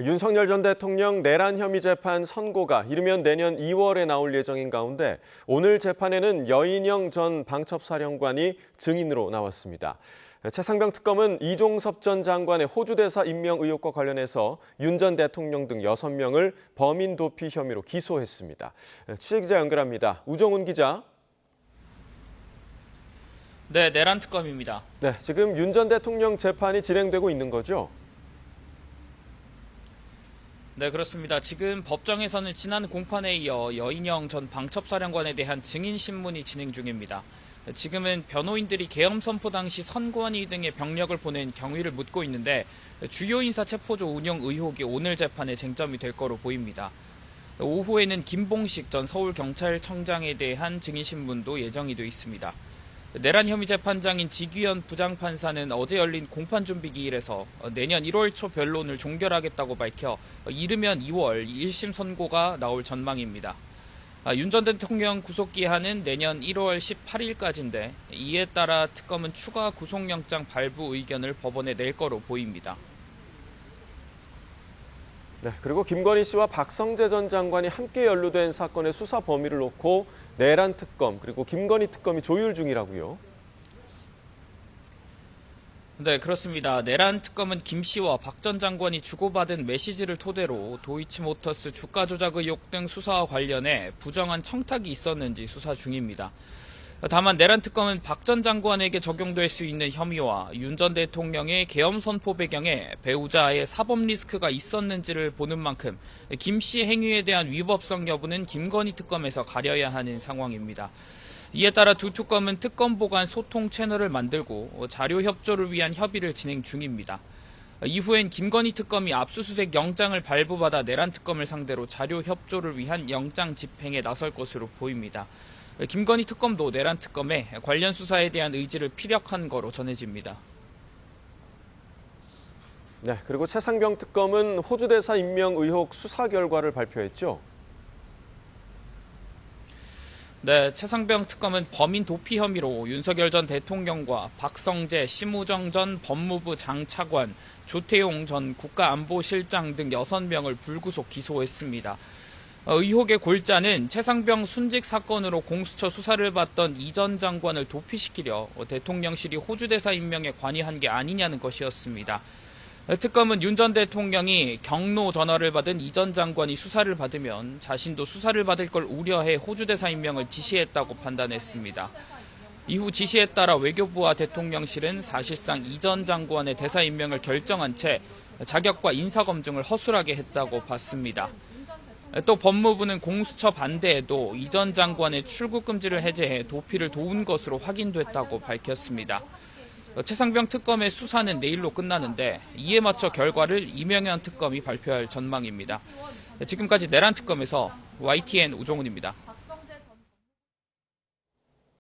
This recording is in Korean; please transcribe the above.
윤석열 전 대통령 내란 혐의 재판 선고가 이르면 내년 2월에 나올 예정인 가운데 오늘 재판에는 여인영 전 방첩사령관이 증인으로 나왔습니다. 최상병 특검은 이종섭 전 장관의 호주 대사 임명 의혹과 관련해서 윤 전 대통령 등 6명을 범인 도피 혐의로 기소했습니다. 취재기자 연결합니다. 우정훈 기자. 네, 내란 특검입니다. 네, 지금 윤 전 대통령 재판이 진행되고 있는 거죠? 네, 그렇습니다. 지금 법정에서는 지난 공판에 이어 여인영 전 방첩사령관에 대한 증인 신문이 진행 중입니다. 지금은 변호인들이 계엄 선포 당시 선관위 등의 병력을 보낸 경위를 묻고 있는데 주요 인사 체포조 운영 의혹이 오늘 재판의 쟁점이 될 거로 보입니다. 오후에는 김봉식 전 서울경찰청장에 대한 증인 신문도 예정이 돼 있습니다. 내란 혐의 재판장인 지규현 부장판사는 어제 열린 공판준비기일에서 내년 1월 초 변론을 종결하겠다고 밝혀 이르면 2월 1심 선고가 나올 전망입니다. 윤 전 대통령 구속기한은 내년 1월 18일까지인데 이에 따라 특검은 추가 구속영장 발부 의견을 법원에 낼 거로 보입니다. 네, 그리고 김건희 씨와 박성재 전 장관이 함께 연루된 사건의 수사 범위를 놓고 내란 특검 그리고 김건희 특검이 조율 중이라고요. 네, 그렇습니다. 내란 특검은 김 씨와 박 전 장관이 주고받은 메시지를 토대로 도이치모터스 주가 조작 의혹 등 수사와 관련해 부정한 청탁이 있었는지 수사 중입니다. 다만 내란 특검은 박 전 장관에게 적용될 수 있는 혐의와 윤 전 대통령의 계엄 선포 배경에 배우자의 사법 리스크가 있었는지를 보는 만큼 김 씨 행위에 대한 위법성 여부는 김건희 특검에서 가려야 하는 상황입니다. 이에 따라 두 특검은 특검보 간 소통 채널을 만들고 자료 협조를 위한 협의를 진행 중입니다. 이후엔 김건희 특검이 압수수색 영장을 발부받아 내란 특검을 상대로 자료 협조를 위한 영장 집행에 나설 것으로 보입니다. 김건희 특검도 내란 특검에 관련 수사에 대한 의지를 피력한 거로 전해집니다. 네, 그리고 최상병 특검은 호주 대사 임명 의혹 수사 결과를 발표했죠. 네, 최상병 특검은 범인 도피 혐의로 윤석열 전 대통령과 박성재, 심우정 전 법무부 장차관, 조태용 전 국가안보실장 등 6명을 불구속 기소했습니다. 의혹의 골자는 최상병 순직 사건으로 공수처 수사를 받던 이 전 장관을 도피시키려 대통령실이 호주 대사 임명에 관여한 게 아니냐는 것이었습니다. 특검은 윤 전 대통령이 경로 전화를 받은 이 전 장관이 수사를 받으면 자신도 수사를 받을 걸 우려해 호주 대사 임명을 지시했다고 판단했습니다. 이후 지시에 따라 외교부와 대통령실은 사실상 이 전 장관의 대사 임명을 결정한 채 자격과 인사검증을 허술하게 했다고 봤습니다. 또 법무부는 공수처 반대에도 이 전 장관의 출국 금지를 해제해 도피를 도운 것으로 확인됐다고 밝혔습니다. 최상병 특검의 수사는 내일로 끝나는데 이에 맞춰 결과를 이명현 특검이 발표할 전망입니다. 지금까지 내란 특검에서 YTN 우종훈입니다.